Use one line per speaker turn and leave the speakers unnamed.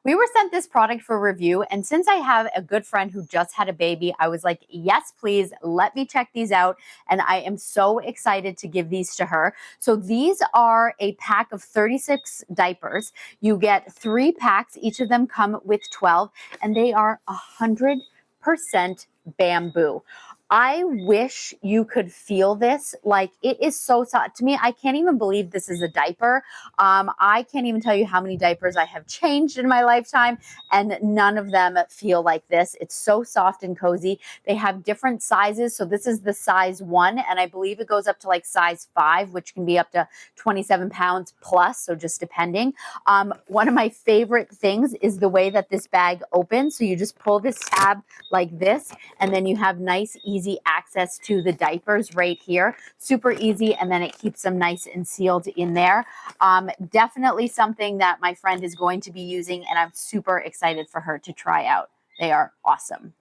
We were sent this product for review, and since I have a good friend who just had a baby, I was like, yes, please, let me check these out. And I am so excited to give these to her. So these are a pack of 36 diapers. You get 3 packs. Each of them come with 12, and they are 100% bamboo. I wish you could feel this. Like, it is so soft. To me, I can't even believe this is a diaper. I can't even tell you how many diapers I have changed in my lifetime, and none of them feel like this. It's so soft and cozy. They have different sizes. So this is the size 1, and I believe it goes up to like size 5, which can be up to 27 pounds plus. So just depending. One of my favorite things is the way that this bag opens. So you just pull this tab like this, and then you have nice, easy access to the diapers right here. Super easy, and then it keeps them nice and sealed in there. Definitely something that my friend is going to be using, and I'm super excited for her to try out. They are awesome.